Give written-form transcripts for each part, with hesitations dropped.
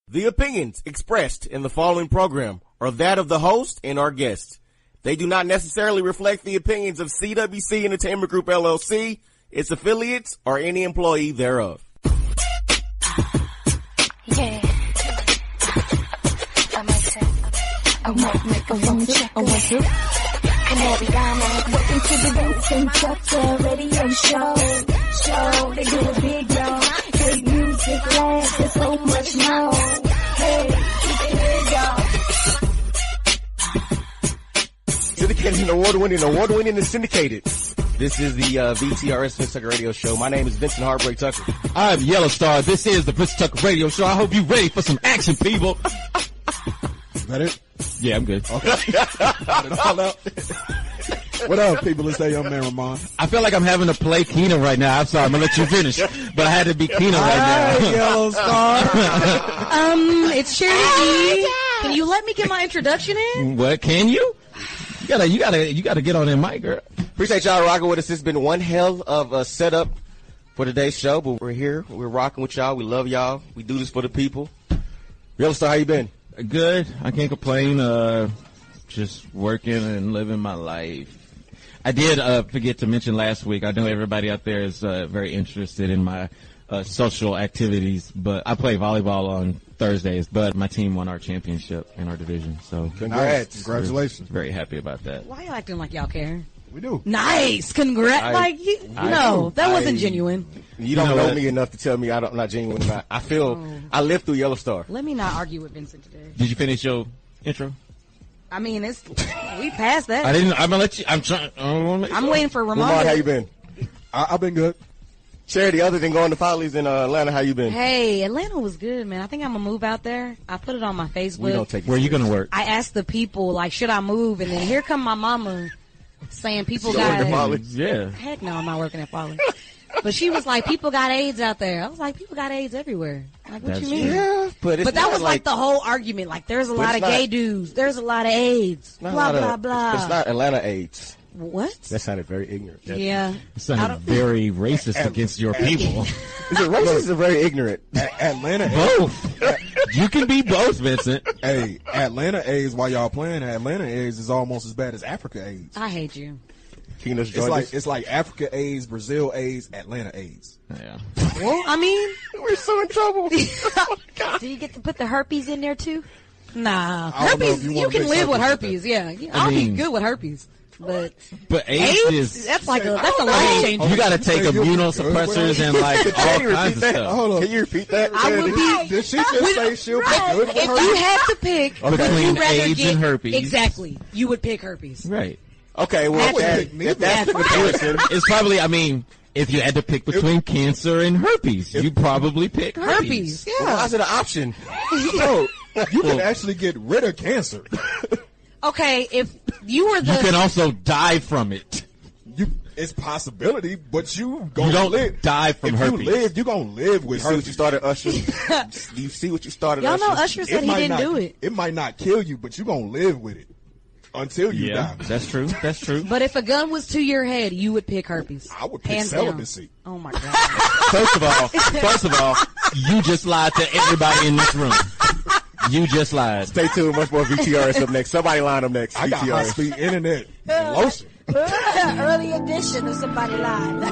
The opinions expressed in the following program are that of the host and our guests. They do not necessarily reflect the opinions of CWC Entertainment Group LLC, its affiliates, or any employee thereof. Yeah. I might say, I might make a phone check. Canary Diamond, welcome to the Vincent radio show. They do it big, y'all. Great music, laughs, and so much more. Hey, keep it here, y'all. Syndicated and award-winning and syndicated. This is the VTRS Vincent Radio Show. My name is Vincent Heartbreak Tucker. I'm Yellostar. This is the Vincent Tucker Radio Show. I hope you're ready for some action, people. Is that it? Yeah, I'm good. Okay. Got it all out. What up, people? It's that young man, Remon. I feel like I'm having to play Keena right now. I'm sorry, I'm going to let you finish. But I had to be Keena right now. Yellowstar. It's Charity E. Can you let me get my introduction in? What, can you? You gotta get on that mic, girl. Appreciate y'all rocking with us. It's been one hell of a setup for today's show, but we're here. We're rocking with y'all. We love y'all. We do this for the people. Yellowstar, how you been? Good. I can't complain. Just working and living my life. I did forget to mention last week, I know everybody out there is very interested in my social activities, but I play volleyball on Thursdays, but my team won our championship in our division, so Congrats. Congratulations. Very happy about that. Why you acting like y'all care? We do. Nice. Congrats. That wasn't genuine. You don't know me enough to tell me I'm not genuine. I feel I lived through Yellowstar. Let me not argue with Vincent today. Did you finish your intro? I mean, we passed that. I'm gonna let you. I'm trying. I'm waiting for Ramon. Ramon, how you been? I've been good. Charity, other than going to Follies in Atlanta, how you been? Hey, Atlanta was good, man. I think I'm gonna move out there. I put it on my Facebook. Where are you gonna work? I asked the people, like, should I move? And then here come my mama saying people got. Yeah. Heck no, I'm not working at Follies. But she was like, people got AIDS out there. I was like, people got AIDS everywhere. Like, what you mean? Yeah, but that was like the whole argument. Like, there's a lot of gay dudes. There's a lot of AIDS. Blah, blah, blah. It's not Atlanta AIDS. What? That sounded very ignorant. Yeah. It sounded very racist against your people. Is it racist or very ignorant? Atlanta Both. You can be both, Vincent. Hey, Atlanta AIDS, while y'all playing, Atlanta AIDS is almost as bad as Africa AIDS. I hate you. It's like Africa AIDS, Brazil AIDS, Atlanta AIDS. Yeah. Well, I mean, we're so in trouble. Do you get to put the herpes in there too? Nah, I don't know herpes. if You can live with herpes. Yeah, I'll be good with herpes. But AIDS is that's a life changer. You got to take immunosuppressors and like all kinds of stuff. Hold on. Can you repeat that? I would be. Did she just say she'll be good with If herpes? you had to pick between AIDS and herpes, exactly, you would pick herpes. Right. Okay, well, that's the comparison. It's probably, I mean, if you had to pick between cancer and herpes, you'd probably pick herpes. Yeah. Well, why is it an option? No, you can actually get rid of cancer. Okay, if you were You can also die from it. It's possibility, but you don't live. die from herpes. If you live, you're going to live with herpes. You started Usher. Do you see what you started Y'all Usher? know Usher said he didn't do it. It might not kill you, but you're going to live with it until you die. That's true. That's true. But if a gun was to your head, you would pick herpes. I would pick Hands celibacy. Down. Oh my God. First of all, you just lied to everybody in this room. You just lied. Stay tuned. Much more VTRS up next. Somebody line up next. I got VTRS. high-speed internet and lotion. Early edition of Somebody Lied.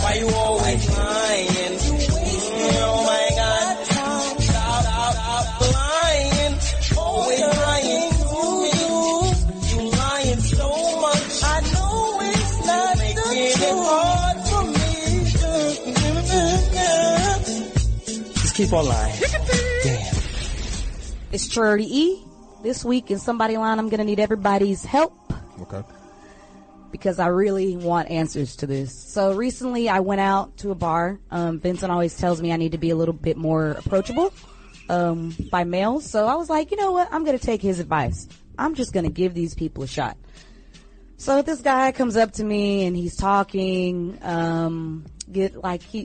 Why you always lying? Oh my God. Stop lying. Always lying. You lying so much. I know it's not making it hard for me. Just keep on lying. Damn. It's Charity E. This week in Somebody Line, I'm going to need everybody's help. Okay. Because I really want answers to this. So recently I went out to a bar. Vincent always tells me I need to be a little bit more approachable by males. So I was like, you know what? I'm going to take his advice. I'm just going to give these people a shot. So this guy comes up to me and he's talking,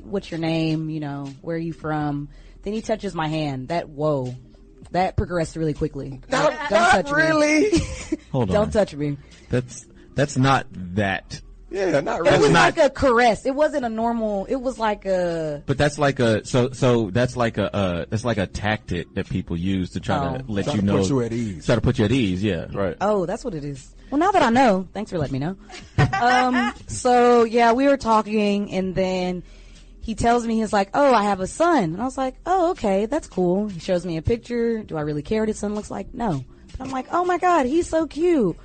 what's your name? You know, where are you from? Then he touches my hand. That progressed really quickly. Don't touch really. me. Hold on. Don't touch me. That's not that Yeah, not It really. was like a caress. It wasn't a normal. It was like a. But that's like a that's like a tactic that people use to try to let you know. Put you at ease. Try to put you at ease. Yeah. Right. Oh, that's what it is. Well, now that I know, thanks for letting me know. So yeah, we were talking, and then he tells me, he's like, "Oh, I have a son," and I was like, "Oh, okay, that's cool." He shows me a picture. Do I really care what his son looks like? No. But I'm like, "Oh my God, he's so cute."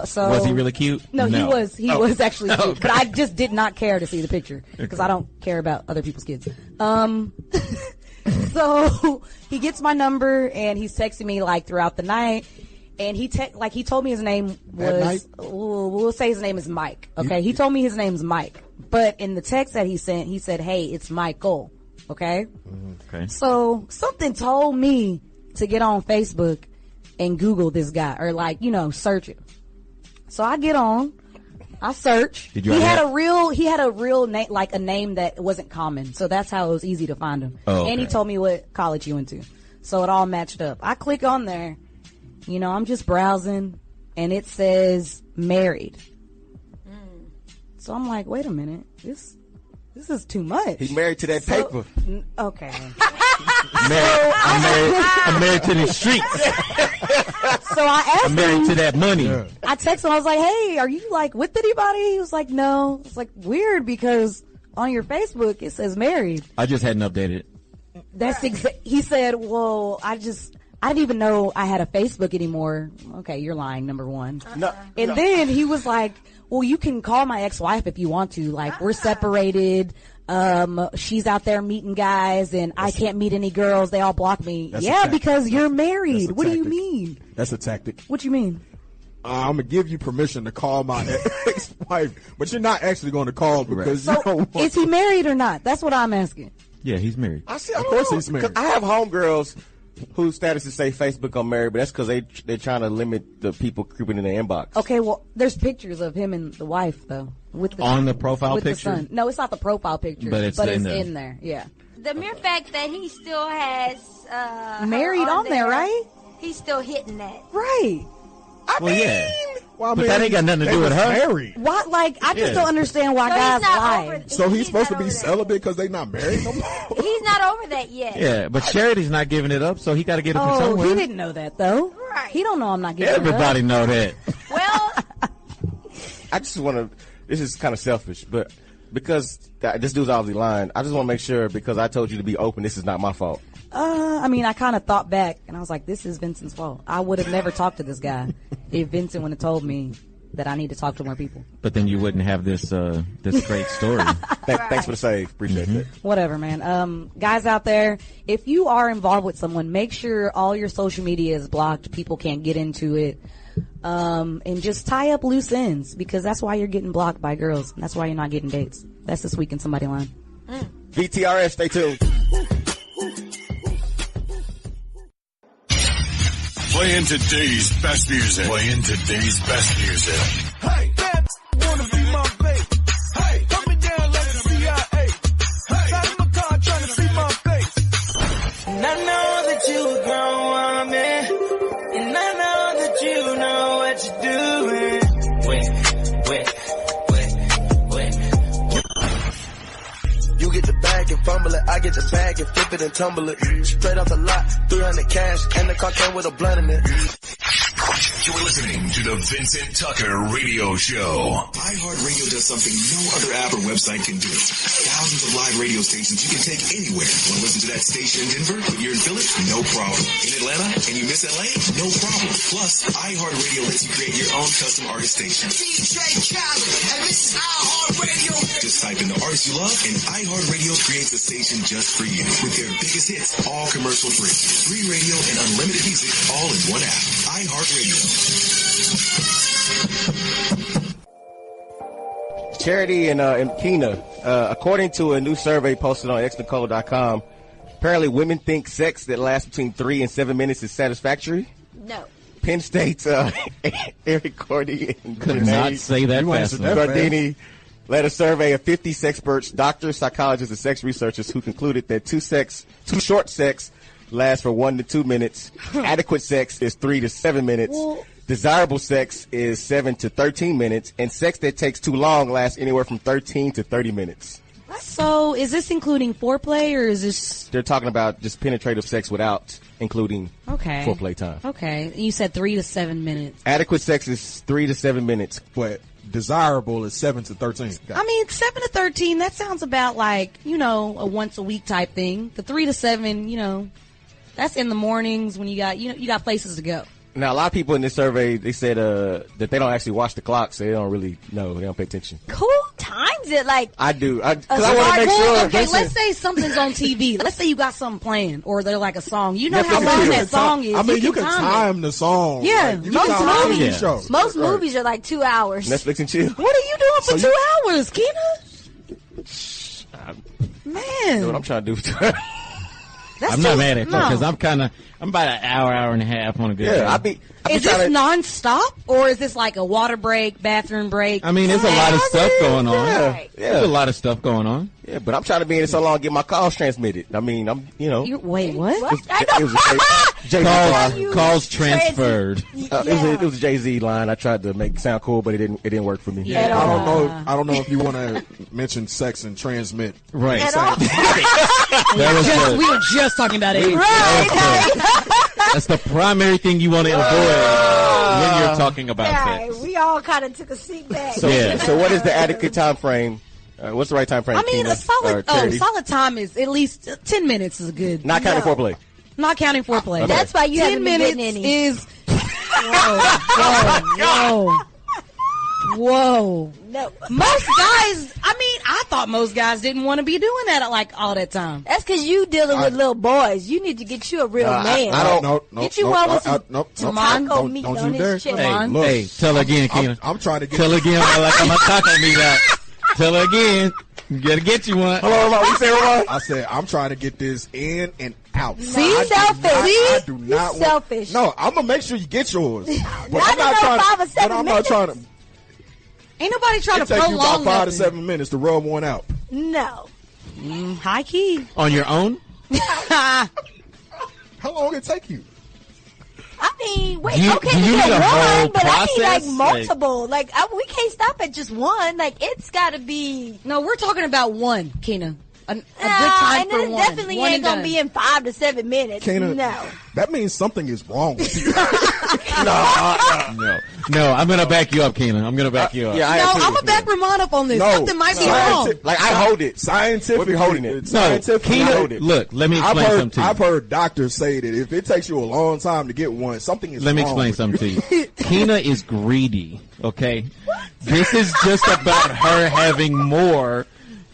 So Was he really cute? No, he was. He was actually cute, Okay. but I just did not care to see the picture because I don't care about other people's kids. So he gets my number and he's texting me like throughout the night, and he told me his name was. We'll say his name is Mike. Okay, he told me his name's Mike, but in the text that he sent, he said, "Hey, it's Michael." Okay. Okay. So something told me to get on Facebook and Google this guy, or search it. So I get on, I search. Did you he had a real name, like a name that wasn't common. So that's how it was easy to find him. Oh, okay. And he told me what college he went to. So it all matched up. I click on there, I'm just browsing, and it says married. So I'm like, wait a minute, this is too much. He married to that paper. Okay. I'm married to the streets. So I asked I'm married to that money. Yeah. I texted him. I was like, "Hey, are you like with anybody?" He was like, "No." It's like weird because on your Facebook it says married. I just hadn't updated it. That's he said, "Well, I didn't even know I had a Facebook anymore." Okay, you're lying. Number one. No. And then he was like, "Well, you can call my ex-wife if you want to. Like, we're separated. She's out there meeting guys, and I can't meet any girls. They all block me." That's a Yeah, tactic. because you're married. That's a What do you tactic. mean? That's a tactic. What you mean? I'm gonna give you permission to call my ex-wife, but you're not actually going to call because you So, don't want is he married or not? That's what I'm asking. Yeah, he's married. I see. Of course he's married. I have homegirls whose statuses say Facebook on married, but that's because they're trying to limit the people creeping in their inbox. Okay, well, there's pictures of him and the wife though, with the On the profile with picture? The son. No, it's not the profile picture, But it's in there. Yeah, The mere fact that he still has married her on there, right? He's still hitting that. Right. Well, yeah. Well, I But mean, that ain't got nothing to they do with was her. Married. Why? Like, I just Yeah. don't understand why So guys he's not lie. over. So he's supposed to not be over that. celibate because they not married no more. He's not over that yet. Yeah, but Charity's not giving it up, so he got to get it from Oh, somewhere. he didn't know that though. Right. He don't know I'm not getting it up. Everybody know that. Well, I just want to. This is kind of selfish, but because this dude's obviously lying, I just want to make sure because I told you to be open. This is not my fault. I mean, I kind of thought back and I was like, this is Vincent's fault. I would have never talked to this guy if Vincent would have told me that I need to talk to more people. But then you wouldn't have this great story. Thanks for the save. Appreciate that. Whatever, man. Guys out there, if you are involved with someone, make sure all your social media is blocked. People can't get into it. And just tie up loose ends because that's why you're getting blocked by girls. That's why you're not getting dates. That's This Week in Somebody Line. VTRS, stay tuned. Playing today's best music. Playing today's best music. Hey, that wanna be my babe. Hey, put me down like the CIA. Hey, got in my car trying to see my face. And I know that you a grown woman. And I know that you know what you're doing. You get the bag and fumble it, I get the bag and flip it and tumble it. Straight off the lot, 300 cash, and the car came with a blunt in it. You're listening to the Vincent Tucker Radio Show. iHeartRadio does something no other app or website can do. Thousands of live radio stations you can take anywhere. Want to listen to that station in Denver, but you're in Philly? No problem. In Atlanta, and you miss LA? No problem. Plus, iHeartRadio lets you create your own custom artist station. DJ Khaled, and this is iHeartRadio. Just type in the artist you love, and iHeartRadio creates a station just for you. With their biggest hits, all commercial free. Free radio and unlimited music, all in one app. iHeartRadio. Charity and Myskenna, according to a new survey posted on xnicole.com, apparently women think sex that lasts between 3 and 7 minutes is satisfactory. no. Penn State's Eric Cordy and Could not say that You fast answered enough. that. Gardini led a survey of 50 sexperts, doctors, psychologists, and sex researchers who concluded that too short sex lasts for 1 to 2 minutes. Adequate sex is 3 to 7 minutes. Well- Desirable sex is 7 to 13 minutes, and sex that takes too long lasts anywhere from 13 to 30 minutes. So, is this including foreplay, or is this... They're talking about just penetrative sex without including foreplay time. Okay. You said 3 to 7 minutes. Adequate sex is 3 to 7 minutes. But desirable is 7 to 13. I mean, 7 to 13, that sounds about like, a once a week type thing. The 3 to 7, that's in the mornings when you got places to go. Now, a lot of people in this survey, they said that they don't actually watch the clock, so they don't really know. They don't pay attention. Who times it? Like I do. Because I want to make sure. Okay, let's say something's on TV. Let's say you got something playing, or they're like a song. You know how long that song is. I mean, you can time the song. Yeah. Like, most movies are like 2 hours. Netflix and chill. What are you doing for 2 hours, Keena? Man. Know what I'm trying to do for 2 hours. I'm not mad at you because I'm about an hour and a half on a good day. Is this non-stop, or is this like a water break, bathroom break? I mean, there's a lot of stuff going on. Yeah. There's a lot of stuff going on. Yeah, but I'm trying to be in it so long, get my calls transmitted. I mean, Wait, what? Calls transferred. It was a Jay-Z line. I tried to make it sound cool, but it didn't work for me. Yeah, I don't know if you want to mention sex and transmit. Right. We were just talking about it. That's the primary thing you want to avoid when you're talking about sex. We all kind of took a seat back. So what is the adequate time frame? What's the right time frame? I mean, a solid time is at least 10 minutes is good. Not counting foreplay. Not counting foreplay. Okay. That's why you haven't been getting any. 10 minutes is. Whoa. No. Most guys, I thought most guys didn't want to be doing that like all that time. That's because you dealing with little boys. You need to get you a real man. I don't know. Get you one with some taco meat on his chest. Hey, tell her again, Keena. I'm trying to get. Tell her again like I'm a taco meat out. Tell her again. You gotta get you one. Hello, Ramon. You say Ramon? I said I'm trying to get this in and out. See, selfish. I do not want. Selfish. No, I'm gonna make sure you get yours. But I'm not trying. 5 or 7 I'm minutes. not trying to. Ain't nobody trying to take prolong you about 5 nothing. to 7 minutes to rub one out. No. High key. On your own? How long it take you? I mean, wait, Do you okay, need a whole one, but I need like process? multiple. Like, we can't stop at just one. Like, it's got to be. No, we're talking about one, Keena. A good time and for it one. definitely One ain't and gonna done. be in 5 to 7 minutes. Keena, no. That means something is wrong with you. No, I'm gonna back you up, Keena. I'm gonna back you up. Yeah, No, I'm gonna back Ramon up on this. Something might be wrong. Like I hold it. Scientifically, We're holding it. Scientifically, Keena, I hold it. look, let me explain something to you. I've heard doctors say that if it takes you a long time to get one, something is wrong. Let me explain something to you. Keena is greedy, okay? This is just about her having more,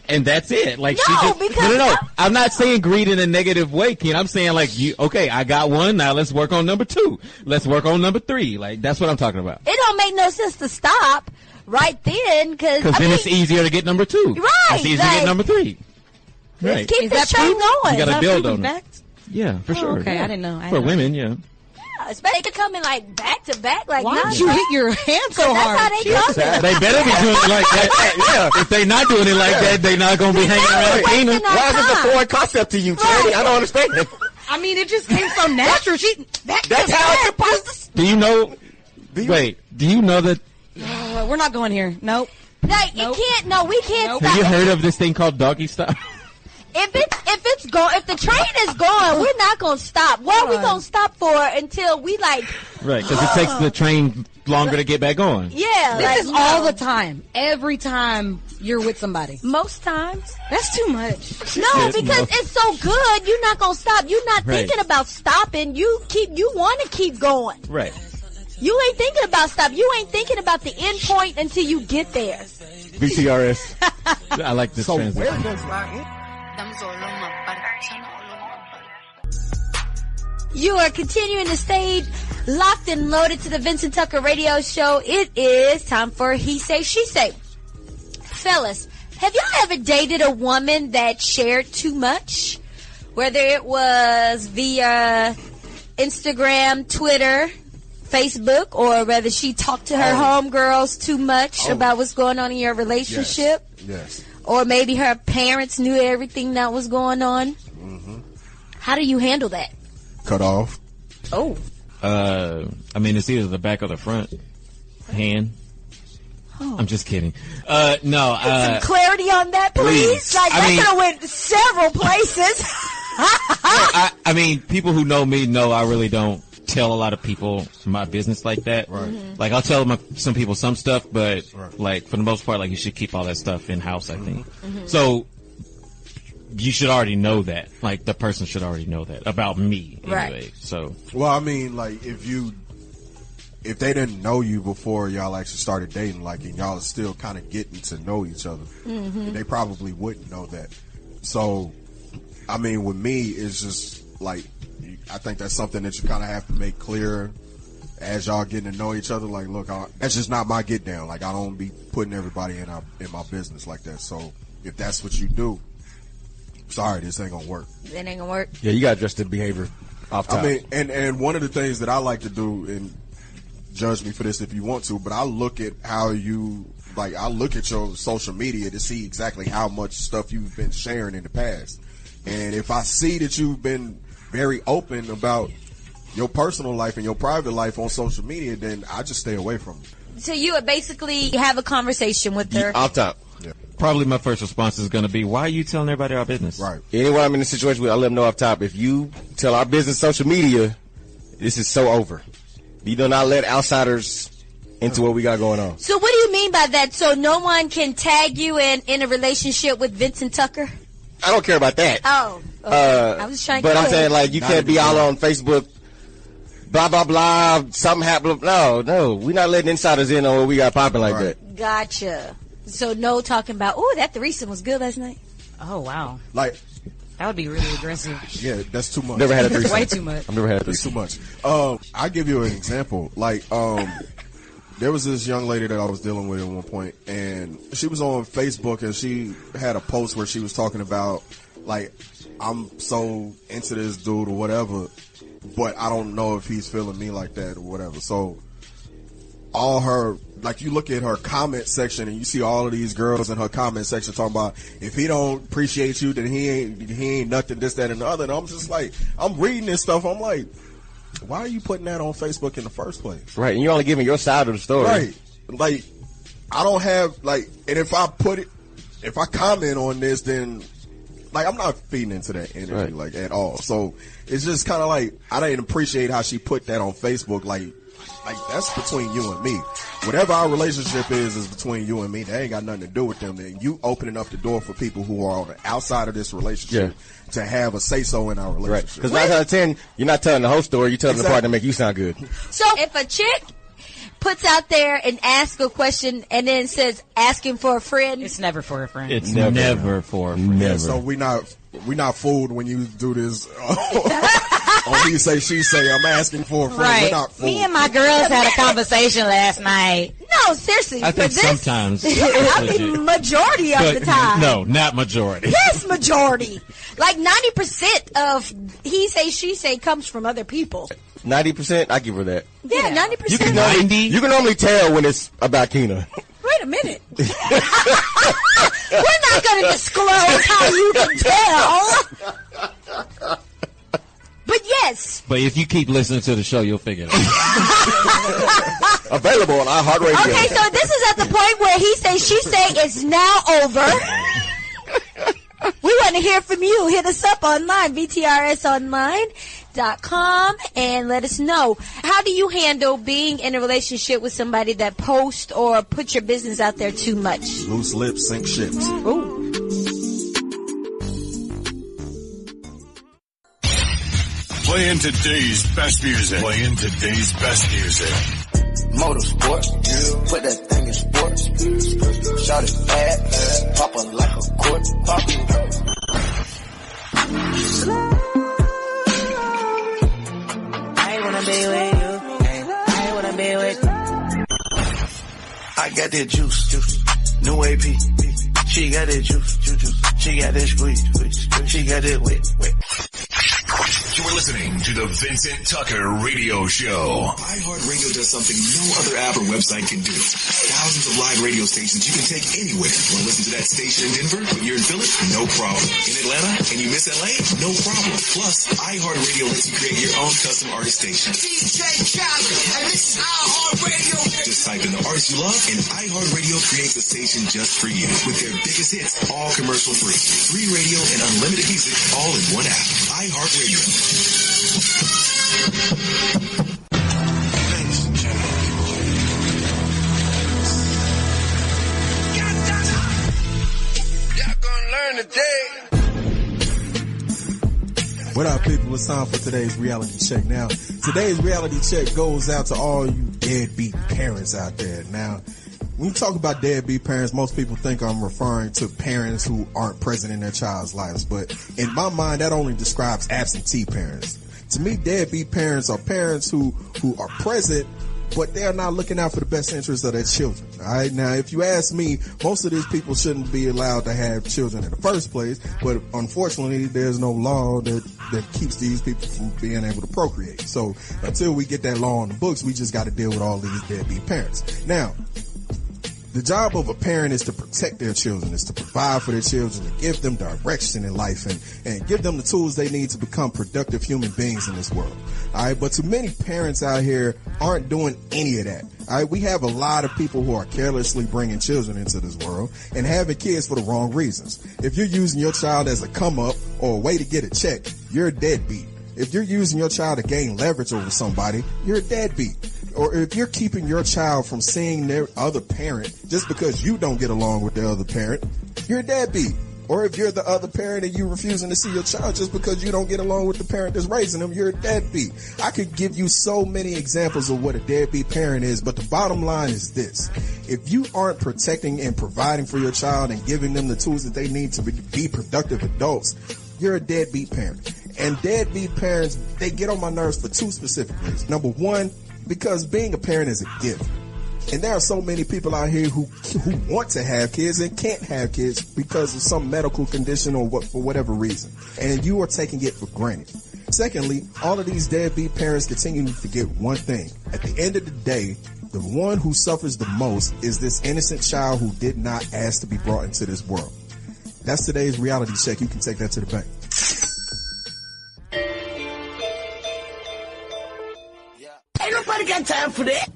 and that's it. Like she just no. I'm not saying greed in a negative way, Keena. I'm saying like I got one, now let's work on number 2. Let's work on number 3. Like that's what I'm talking about. It don't make no sense to stop right then, because then it's easier to get number 2. Right. It's easier to get number 3. Right. Keep this train going. You got a dildo. Fact? Yeah, for sure. Okay, yeah. I didn't know. For women, yeah. Especially they coming like back to back, like why don't you hit your hand so hard? That's how they coming. They better be doing it like that. Yeah. If they not doing it like that, they not gonna be hanging around Keena. Why is this a foreign concept to you, Teddy? I don't understand. I mean, it just came so natural. That's how it's supposed to. Do you know? Wait, do you know that? We're not going here. Nope. Like, it can't. No, we can't. Have you heard of this thing called doggy style? If the train is going, we're not gonna stop. What are we gonna stop for until we like? Right, because it takes the train longer to get back on. Yeah, this is all the time. Every time you're with somebody. Most times. That's too much. No, because it's so good, you're not gonna stop. You're not thinking about stopping. You want to keep going. Right. You ain't thinking about stop. You ain't thinking about the end point until you get there. VTRS. I like this transition. You are continuing to stay locked and loaded to the Vincent Tucker Radio Show. It is time for He Say, She Say. Fellas, have y'all ever dated a woman that shared too much? Whether it was via Instagram, Twitter, Facebook, or whether she talked to her homegirls too much about what's going on in your relationship. Yes. Or maybe her parents knew everything that was going on. Mm-hmm. How do you handle that? Cut off. Oh. I mean, it's either the back or the front hand. Oh. I'm just kidding. Get some clarity on that, please. Like, that could have went several places. I mean, people who know me know I really don't tell a lot of people my business like that. Right. Like, I'll tell some people some stuff, but like for the most part, like, you should keep all that stuff in house, I think. So you should already know that. Like, the person should already know that about me anyway. Right. So, well, I mean, like, if they didn't know you before y'all actually started dating, like, and y'all are still kind of getting to know each other, they probably wouldn't know that. So, I mean, with me, it's just like, I think that's something that you kind of have to make clear as y'all getting to know each other. Like, look, that's just not my get down. Like, I don't be putting everybody in my business like that. So, if that's what you do, sorry, this ain't gonna work. It ain't gonna work. Yeah, you gotta address the behavior off top. I mean, and one of the things that I like to do, and judge me for this if you want to, but I look at how you, like, I look at your social media to see exactly how much stuff you've been sharing in the past. And if I see that you've been very open about your personal life and your private life on social media, then I just stay away from it. So you would basically have a conversation with her. Off top. Yeah. probably my first response is going to be, why are you telling everybody our business? Right. Anyone I'm in a situation with, I let them know off top, if you tell our business social media, this is so over. You do not let outsiders into what we got going on. So what do you mean by that? So no one can tag you in a relationship with Vincent Tucker? I don't care about that. Oh, okay. I was trying to But get I'm saying, like, you can't be all on Facebook, blah, blah, blah, something happened. No, we're not letting insiders in on what we got popping like that. Gotcha. So no talking about, oh, that threesome was good last night. Oh, wow. Like, that would be really aggressive. Yeah, that's too much. Never had a threesome. That's way too much. I've never had a That's threesome. too much. I'll give you an example. Like, there was this young lady that I was dealing with at one point, and she was on Facebook, and she had a post where she was talking about, like, I'm so into this dude or whatever, but I don't know if he's feeling me like that or whatever. So all her, like, you look at her comment section and you see all of these girls in her comment section talking about, if he don't appreciate you, then he ain't nothing, this, that, and the other. And I'm just like, I'm reading this stuff. I'm like, why are you putting that on Facebook in the first place? Right, and you're only giving your side of the story. Right. Like, I don't have, like, and if I comment on this, then, like, I'm not feeding into that energy, like, at all. So it's just kind of like, I didn't appreciate how she put that on Facebook. Like that's between you and me. Whatever our relationship is between you and me. That ain't got nothing to do with them. And you opening up the door for people who are on the outside of this relationship to have a say-so in our relationship. Right. Because 9 out of 10, you're not telling the whole story. You're telling the part that make you sound good. So if a chick puts out there and asks a question and then says asking for a friend, it's never for a friend. It's never for a friend. Yeah, so we not fooled when you do this. On he say, she say, I'm asking for a friend. Right. We're not fooled. Me and my girls had a conversation last night. No, seriously. I think for this, sometimes. I mean, majority of the time. No, not majority. Yes, majority. Like 90% of he say, she say comes from other people. 90%, I give her that. Yeah, 90%. You can normally tell when it's about Keena. Wait a minute. We're not going to disclose how you can tell. But yes. But if you keep listening to the show, you'll figure it out. Available on iHeartRadio. Okay, so this is at the point where he say, she say is now over. We want to hear from you. Hit us up online, VTRSonline.com, and let us know. How do you handle being in a relationship with somebody that posts or put your business out there too much? Loose lips sink ships. Ooh. Playing today's best music. Motorsport, put that thing in sports. Shout it bad, pop her like a court. I ain't wanna be with you. I ain't wanna be with you. I got that juice, new AP. She got that juice. She got that squeeze. She got that wet. You You are listening to the Vincent Tucker Radio Show. iHeartRadio does something no other app or website can do. Thousands of live radio stations you can take anywhere. Want to listen to that station in Denver, but you're in Philly? No problem. In Atlanta and you miss LA? No problem. Plus, iHeartRadio lets you create your own custom artist station. DJ Khaled, and this is iHeartRadio. Just type in the artist you love, and iHeartRadio creates a station just for you. With their biggest hits, all commercial free. Free radio and unlimited music, all in one app. iHeartRadio. Ladies and gentlemen. Y'all gonna learn today. What up, people? It's time for today's reality check. Now, today's reality check goes out to all you deadbeat parents out there. Now, when you talk about deadbeat parents, most people think I'm referring to parents who aren't present in their child's lives. But in my mind, that only describes absentee parents. To me, deadbeat parents are parents who are present, but they're not looking out for the best interests of their children. All right. Now, if you ask me, most of these people shouldn't be allowed to have children in the first place. But unfortunately, there's no law that keeps these people from being able to procreate. So until we get that law on the books, we just got to deal with all these deadbeat parents. Now, the job of a parent is to protect their children, is to provide for their children, to give them direction in life and give them the tools they need to become productive human beings in this world. All right. But too many parents out here aren't doing any of that. All right. We have a lot of people who are carelessly bringing children into this world and having kids for the wrong reasons. If you're using your child as a come up or a way to get a check, you're a deadbeat. If you're using your child to gain leverage over somebody, you're a deadbeat. Or if you're keeping your child from seeing their other parent just because you don't get along with the other parent, you're a deadbeat. Or if you're the other parent and you're refusing to see your child just because you don't get along with the parent that's raising them, you're a deadbeat. I could give you so many examples of what a deadbeat parent is, but the bottom line is this. If you aren't protecting and providing for your child and giving them the tools that they need to be productive adults, you're a deadbeat parent. And deadbeat parents, they get on my nerves for two specific reasons. Number one, because being a parent is a gift. And there are so many people out here who want to have kids and can't have kids because of some medical condition or for whatever reason. And you are taking it for granted. Secondly, all of these deadbeat parents continue to forget one thing. At the end of the day, the one who suffers the most is this innocent child who did not ask to be brought into this world. That's today's reality check. You can take that to the bank. Ain't nobody got time for that.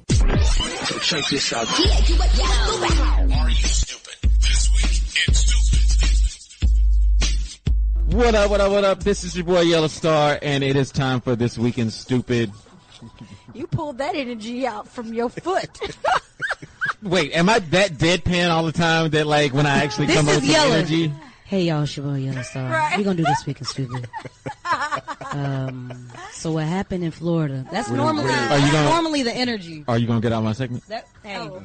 Check this out. Are you stupid? This week it's stupid. What up, what up, what up? This is your boy Yellostar, and it is time for This Week in Stupid. You pulled that energy out from your foot. Wait, am I that deadpan all the time that, like, when I actually come up with some energy? Hey y'all, it's your boy Yellowstar. Right. We're gonna do This Week in Stupid. So what happened in Florida? That's normally the energy. Are you gonna get out my segment?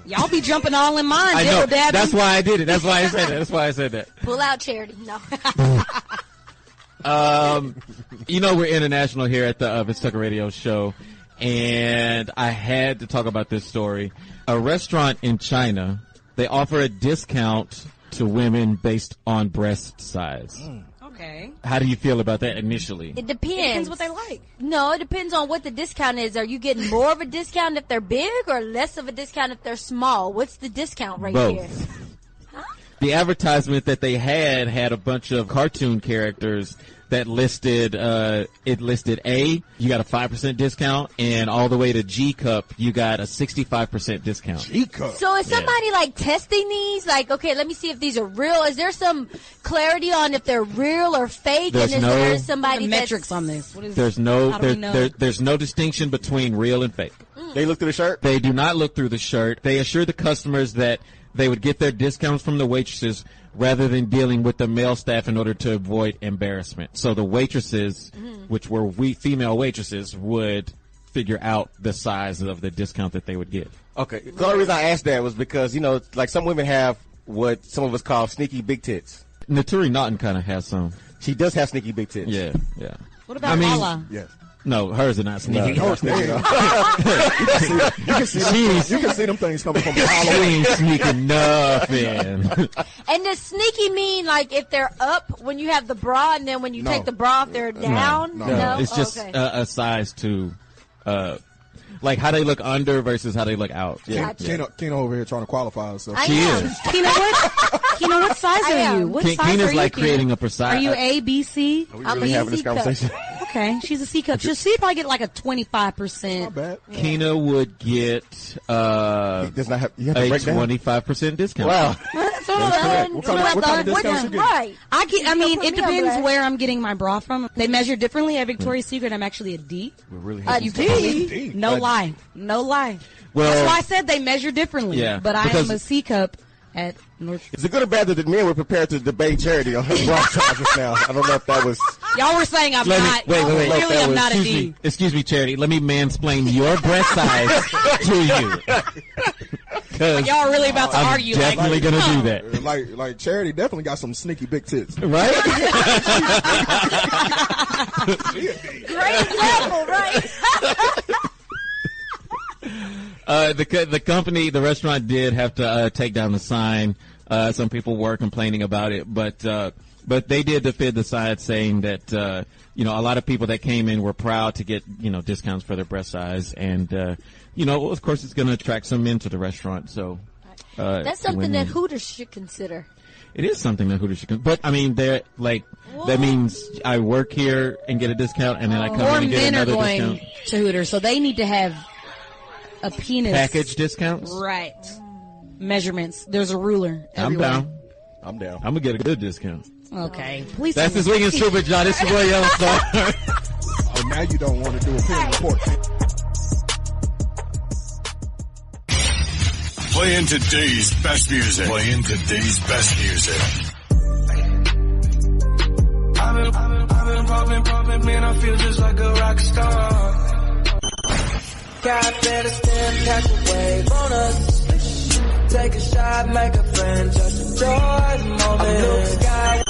Y'all be jumping all in mine. I know. That's why I did it. That's why I said that. Pull out Charity. No. You know we're international here at the Vincent Tucker Radio Show, and I had to talk about this story. A restaurant in China, they offer a discount to women based on breast size. Okay. How do you feel about that initially? It depends. It depends what they like. No, it depends on what the discount is. Are you getting more of a discount if they're big or less of a discount if they're small? What's the discount right Both. here? Huh? The advertisement that they had a bunch of cartoon characters that listed, it listed A, you got a 5% discount, and all the way to G Cup, you got a 65% discount. G Cup. So is somebody like testing these? Like, okay, let me see if these are real. Is there some clarity on if they're real or fake? There's and is there somebody metrics on this? What is, there's no distinction between real and fake. They look through the shirt? They do not look through the shirt. They assure the customers that they would get their discounts from the waitresses rather than dealing with the male staff in order to avoid embarrassment. So the waitresses, which were female waitresses, would figure out the size of the discount that they would give. Okay. The only reason I asked that was because, you know, like some women have what some of us call sneaky big tits. Naturi Naughton kind of has some. She does have sneaky big tits. Yeah. what about Lala? Yes. No, hers are not sneaky. No, you can see them things coming from the She Halloween. ain't sneaking nothing. And does sneaky mean like if they're up when you have the bra, and then when you No. take the bra off, they're down? No, it's just Okay. a size to, like how they look under versus how they look out. Gotcha. Keno over here trying to qualify herself. I She am. is. Keno, what size I are am. you? What size are Keena's you? like Keno? creating a precise. Are you A, B, C? Are we I'm really an having this easy cup. conversation? Okay, she's a C cup. She'd probably get like a 25%. Not bad. Keena would get Does not have, you have to a break down? 25% discount. Wow. What kind of discount you get? Right. I mean, Put it me on depends blast. where I'm getting my bra from. They measure differently. At Victoria's Secret, I'm actually a D. We're really A having D? No lie. No lie. Well, That's why I said they measure differently. Yeah, But I because- am a C cup at North. Is it good or bad that the men were prepared to debate Charity on her bra charges now? I don't know if that was. Y'all were saying I'm Let me- not. wait. Clearly, I'm not a Excuse D. me, excuse me, Charity. Let me mansplain your breast size to you. 'Cause Y'all are really about to I'm argue. definitely like, gonna do that, Like Charity definitely got some sneaky big tits. right? Great example, right? The company, the restaurant did have to take down the sign. Some people were complaining about it, but they did defend the side, saying that a lot of people that came in were proud to get discounts for their breast size, and of course it's going to attract some men to the restaurant. So That's something that Hooters should consider. it is something that Hooters should. But I mean, they're like that means I work here and get a discount, and then I come more in and get men are another going discount. to Hooters, so they need to have a penis Package discounts. right measurements. There's a ruler. I'm everywhere. down. I'm down. I'm gonna get a good discount. Okay, please. That's tell this me. week in Super John. It's your boy Yellostar. Oh, now you don't want to do a pin report. Playing today's best music. Playing today's best music. I've been popping, man, I feel just like a rock star. God better stand, catch a wave on us. Take a shot, make a friend, just enjoy the moment. Blue sky.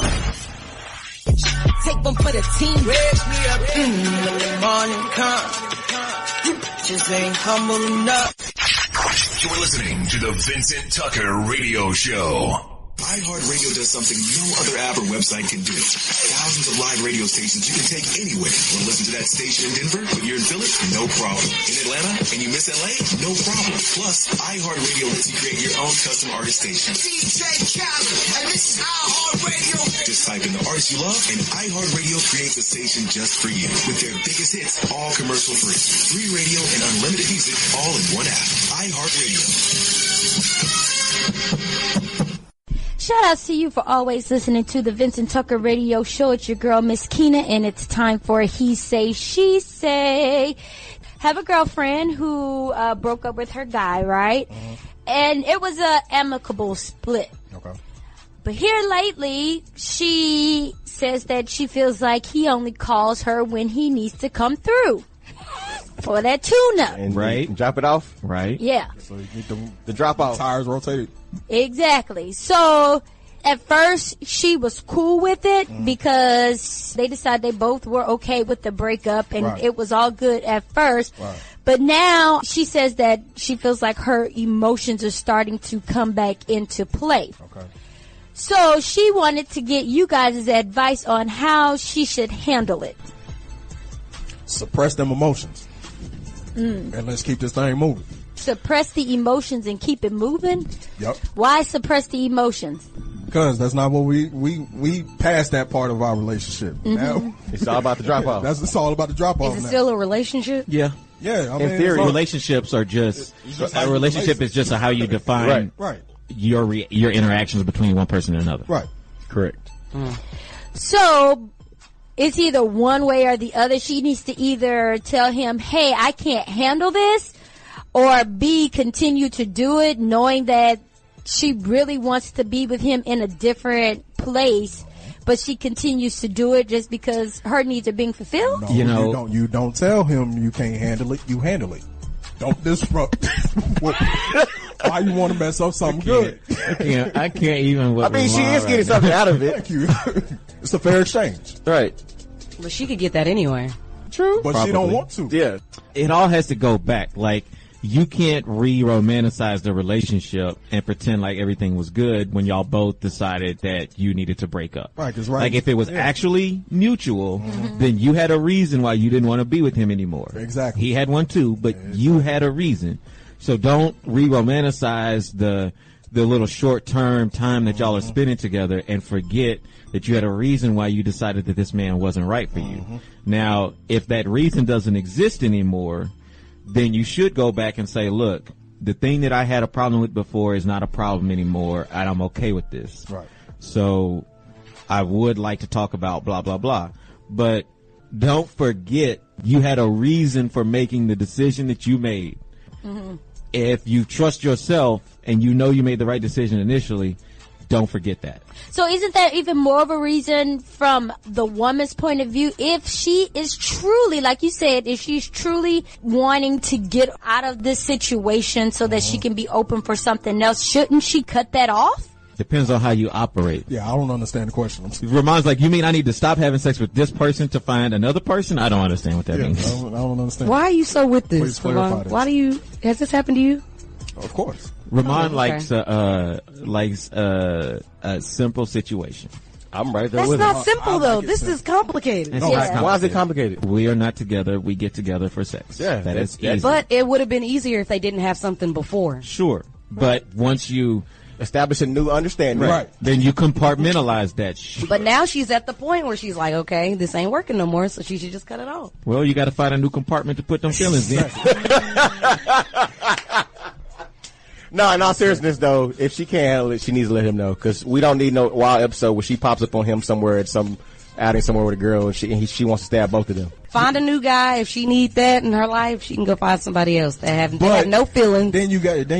Take one for the team. Wake me up when the morning comes. Just ain't humble enough. You're listening to the Vincent Tucker Radio Show. iHeartRadio does something no other app or website can do. Thousands of live radio stations you can take anywhere. Want to listen to that station in Denver, but you're in Philly? No problem. In Atlanta, and you miss LA? No problem. Plus, iHeartRadio lets you create your own custom artist station. DJ Khaled, and this is iHeartRadio. Just type in the artist you love, and iHeartRadio creates a station just for you. With their biggest hits, all commercial free. Free radio and unlimited music, all in one app. iHeartRadio. Shout outs to you for always listening to the Vincent Tucker Radio Show. It's your girl, Myskenna, and it's time for He Say, She Say. Have a girlfriend who broke up with her guy, right? And it was a amicable split. Okay. But here lately, she says that she feels like he only calls her when he needs to come through for that tune-up. And Right. you drop it off. Right? Yeah. So you get The drop off. tires rotated. Exactly. So at first she was cool with it because they decided they both were okay with the breakup and Right. it was all good at first. Right. But now she says that she feels like her emotions are starting to come back into play. Okay. So she wanted to get you guys' advice on how she should handle it. Suppress them emotions. And let's keep this thing moving. Suppress the emotions and keep it moving? Yep. Why suppress the emotions? Because that's not what we passed that part of our relationship. Now, It's all about the drop off. it's all about the drop off. Is it now. still a relationship? Yeah. Yeah, I In mean, theory. it's Relationships are just just a like relationship is just how you define right, your interactions between one person and another. right. Correct. So it's either one way or the other. She needs to either tell him, hey, I can't handle this, or B, continue to do it knowing that she really wants to be with him in a different place, but she continues to do it just because her needs are being fulfilled. No, You know- you don't tell him you can't handle it. You handle it. Don't disrupt. Why you want to mess up something good? I can't even. I mean, she is getting something out of it. Thank you. It's a fair exchange. Right. Well, she could get that anyway. true. But she don't want to. Yeah. It all has to go back. Like, you can't re-romanticize the relationship and pretend like everything was good when y'all both decided that you needed to break up. Right, 'cause Like, if it was actually mutual, then you had a reason why you didn't want to be with him anymore. Exactly. He had one too, but you had a reason. So don't re-romanticize the little short-term time that y'all are spending together and forget that you had a reason why you decided that this man wasn't right for you. Now, if that reason doesn't exist anymore, then you should go back and say, look, the thing that I had a problem with before is not a problem anymore, and I'm okay with this. Right. So I would like to talk about blah, blah, blah. But don't forget you had a reason for making the decision that you made. If you trust yourself and you know you made the right decision initially, don't forget that. So isn't that even more of a reason from the woman's point of view? If she is truly, like you said, if she's truly wanting to get out of this situation so that she can be open for something else, shouldn't she cut that off? Depends on how you operate. Yeah, I don't understand the question. Ramon's like, you mean I need to stop having sex with this person to find another person? I don't understand what that means. I don't understand. Why are you so with this? Please clarify Ramon? this. Why do you? Has this happened to you? Of course. Ramon okay. likes a simple situation. I'm right there That's with not him. simple though. This is complicated. It's No, not why is it complicated? We are not together. We get together for sex. Yeah, that is that's- easy. But it would have been easier if they didn't have something before. Sure. But once you Establish a new understanding. Right. then you compartmentalize that shit. But now she's at the point where she's like, okay, this ain't working no more, so she should just cut it off. Well, you got to find a new compartment to put them feelings in. No, in all seriousness, though, if she can't handle it, she needs to let him know. Because we don't need no wild episode where she pops up on him somewhere at some outing somewhere with a girl and she wants to stab both of them. Find a new guy. If she needs that in her life, she can go find somebody else that have no feelings. Then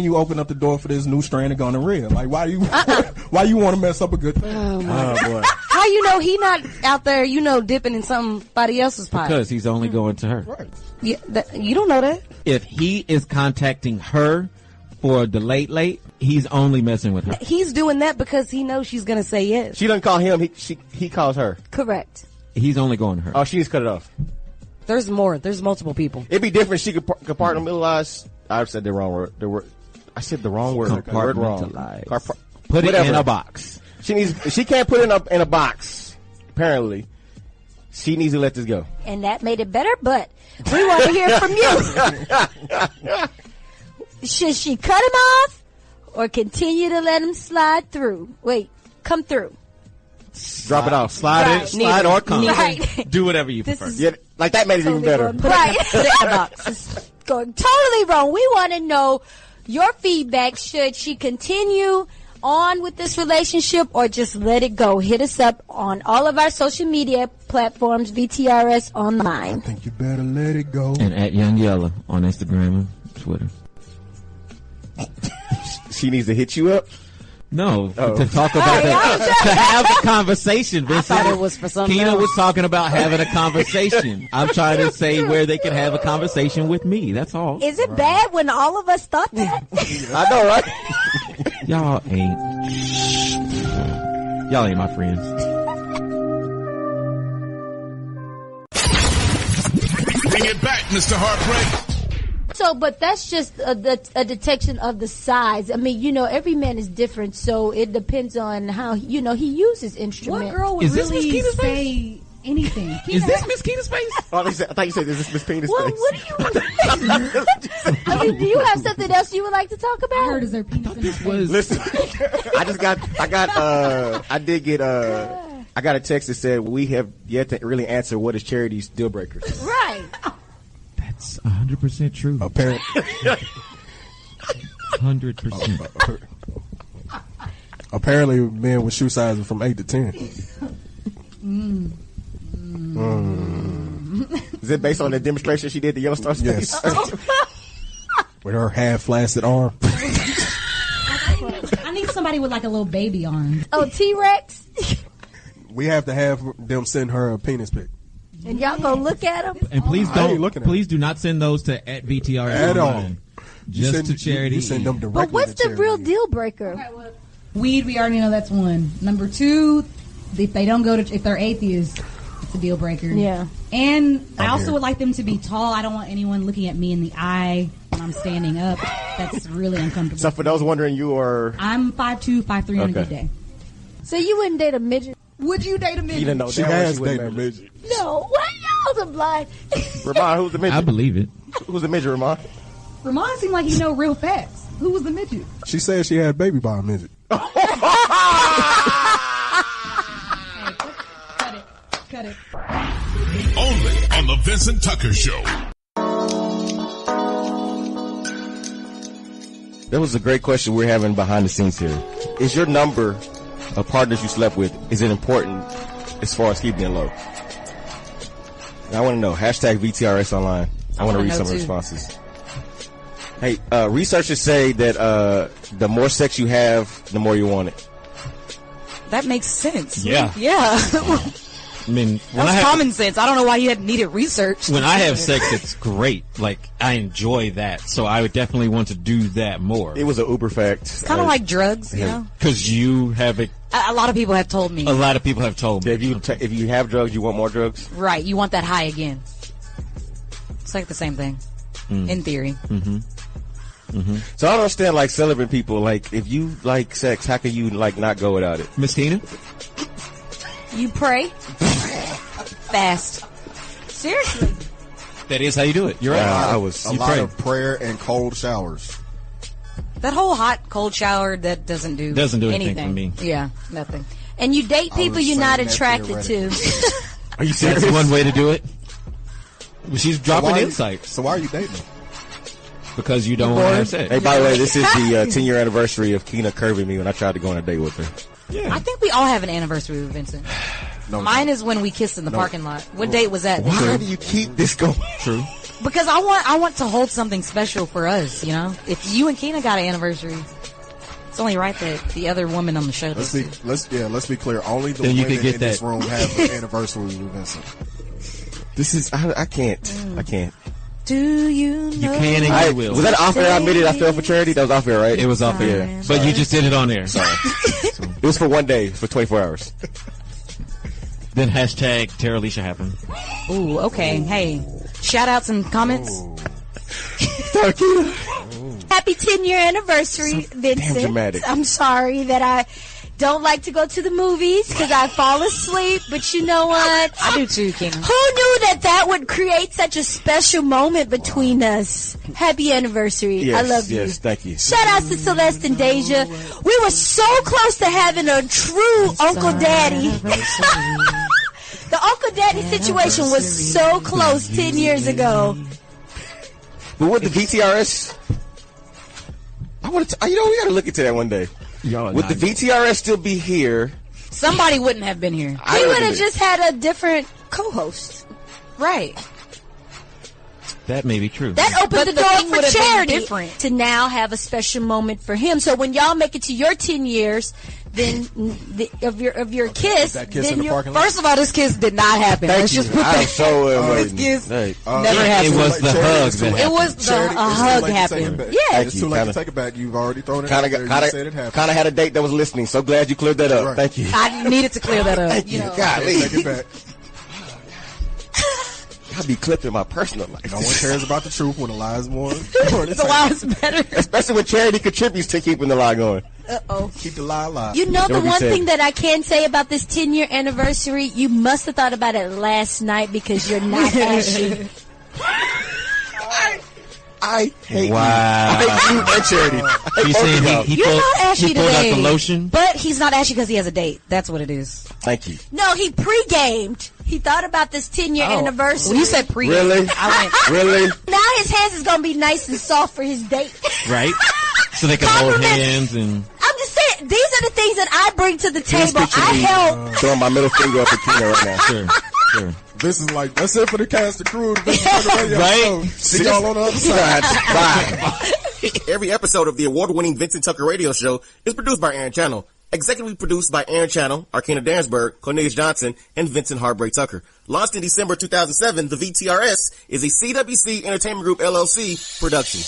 you open up the door for this new strand of gonorrhea. Like, why you want to mess up a good thing? Oh, my Oh, boy. How you know he not out there, dipping in somebody else's pot? Because he's only going to her. Right. Yeah, you don't know that. If he is contacting her for the late, he's only messing with her. He's doing that because he knows she's going to say yes. She doesn't call him. He calls her. Correct. He's only going to her. Oh, she needs to cut it off. There's more. There's multiple people. It'd be different. She could compartmentalize. I said the wrong word. I said the wrong word. Word wrong. Compartmentalize. Put it Whatever. in a box. She can't put it in a box. Apparently, she needs to let this go. And that made it better, but we want to hear from you. Should she cut him off or continue to let him slide through? Wait, come through. Drop it off. Slide or come. Right. Do whatever you This prefer. is Yeah, like that made it even better. Right. Put it in a box. It's going totally wrong. We want to know your feedback. Should she continue on with this relationship or just let it go? Hit us up on all of our social media platforms, VTRS Online. I think you better let it go. And at Young Yella on Instagram and Twitter. She needs to hit you up. No, to talk about to have a conversation. Vincent. I thought it was for something Keena else. was talking about having a conversation. I'm trying to say where they can have a conversation with me. That's all. Is it bad when all of us thought that? I know, right? Y'all ain't my friends. Bring it back, Mr. Heartbreak. So, but that's just a detection of the size. I mean, every man is different, so it depends on how, he uses instruments. What girl would Is this really Miss Keena's say anything? Is this Miss Keena's face? Oh, I thought you said, is this Miss Penis Well, face? what do you I mean, do you have something else you would like to talk I about? heard is there penis in her face? Listen, I got a text that said we have yet to really answer what is Charity's deal breakers. Right. That's 100% true. Apparently, 100%. apparently, men with shoe sizes from 8 to 10. Is it based on the demonstration she did the Yellostar space? Yes. With her half-flaccid arm. I need somebody with like a little baby arm. Oh, T-Rex? We have to have them send her a penis pic. And y'all gonna look at him? And please I ain't looking at please do not send those to at VTRS At all. Online. Just to Charity. You send them directly But what's to the real Charity. deal breaker? Weed, we already know that's one. Number two, if they don't go to, if they're atheists, That's a deal breaker. Yeah. And I also would like them to be tall. I don't want anyone looking at me in the eye when I'm standing up. That's really uncomfortable. So for those wondering, you are... I'm 5'2", 5'3" on a good day. So you wouldn't date a midget? Would you date a midget? You didn't know She that has was dated a midget. No. Why y'all the blind? Ramon, who's the midget? I believe it. Who's the midget, Ramon? Ramon seemed like he know real facts. Who was the midget? She said she had a baby by a midget. Cut it. Only on the Vincent Tucker Show. That was a great question we're having behind the scenes here. Is your number of partners you slept with, is it important as far as keeping it low? I want to know. Hashtag VTRS online. I want to read some responses. Hey, researchers say that the more sex you have, the more you want it. That makes sense. Yeah. Yeah. I mean, when That's common sense. I don't know why you had needed research. When I have sex, it's great. Like, I enjoy that. So I would definitely want to do that more. It was an Uber fact. It's kind of like drugs, you know? Because you have it. A lot of people have told me. A lot of people have told me. If you have drugs, you want more drugs? Right. You want that high again. It's like the same thing. In theory. So I don't understand, like, celibate people. Like, if you like sex, how can you, like, not go without it? Myskenna? You pray. Fast. Seriously. That is how you do it. You're right. A lot of prayer and cold showers. That whole hot, cold shower, that doesn't do anything for me. Yeah, nothing. And you date people you're not attracted to. Are you serious? That's one way to do it. She's dropping insights. So why are you dating them? Because you don't want to have sex. Hey, by the way, this is the 10-year anniversary of Keena curving me when I tried to go on a date with her. Yeah. I think we all have an anniversary with Vincent. Mine is when we kissed in the parking lot. What date was that? Why do you keep this going? True. Because I want to hold something special for us, you know? If you and Keena got an anniversary, it's only right that the other woman on the show does. Let's be clear. Only the Then you women can get in this that. room have an anniversary with Vincent. This is, I can't. I can't. Do you know? You can and you will. Was that off air? I admitted I fell for charity? That was off air, right? It was off air. But you just did it on air. Sorry. It was for one day, for 24 hours. Then hashtag Tara Alicia happened. Ooh, okay. Hey, shout outs and comments. Happy 10-year anniversary, Vincent. Damn dramatic. I'm sorry that I don't like to go to the movies because I fall asleep, but you know what? I do too, Keena. Who knew that would create such a special moment between us? Happy anniversary. Yes, I love you. Yes, thank you. Shout out to Celeste and Deja. We were so close to having a true Uncle Daddy. The Uncle Daddy situation was so close 10 years ago. But with the VTRS, I want to. We got to look into that one day. Would the VTRS still be here? Somebody wouldn't have been here. We would have just had a different co-host. Right. That may be true. That opened the the door thing for would have been charity different. to now have a special moment for him. So when y'all make it to your 10 years, then of your kiss, That kiss then in the you're parking lot. First of all, this kiss did not happen. Thank Let's you. just put I'm that. so This kiss Hey, never It happened. was the hug that It happened. was a hug happened. Yeah, Thank it's you. too late Kinda- to take it back. You've already thrown it kind out there. of You said it happened. had a date that was listening. So glad you cleared that up. Right. Thank you. I needed to clear that up. Thank you. know. Golly. Take it back. I be clipping my personal life. No one cares about the truth when the lies won. The lie is better. Especially when charity contributes to keeping the lie going. Uh-oh. Keep the lie alive. You know That the would be one sad. thing that I can say about this 10-year anniversary, you must have thought about it last night because you're not ashy. I hate Wow. you. I hate you and charity. I hate You both saying of y'all. he You're pulled, not ashy he pulled today. out the lotion? But he's not ashy because he has a date. That's what it is. Thank you. No, he pre-gamed. He thought about this 10-year anniversary. When you said pre, Really? I went. Really? Now his hands is going to be nice and soft for his date. Right? So they can hold Compliment. hands and... I'm just saying, these are the things that I bring to the table. Picture I me help. throwing my middle finger up at Keena right now. Sure. This is like, that's it for the cast and crew. This is the radio Right? show. See y'all on the other side. Bye. Every episode of the award-winning Vincent Tucker Radio Show is produced by Aaron Channel. Executively produced by Aaron Channel, Arkena Dansberg, Cornelius Johnson, and Vincent Heartbreak Tucker. Launched in December 2007, the VTRS is a CWC Entertainment Group LLC production.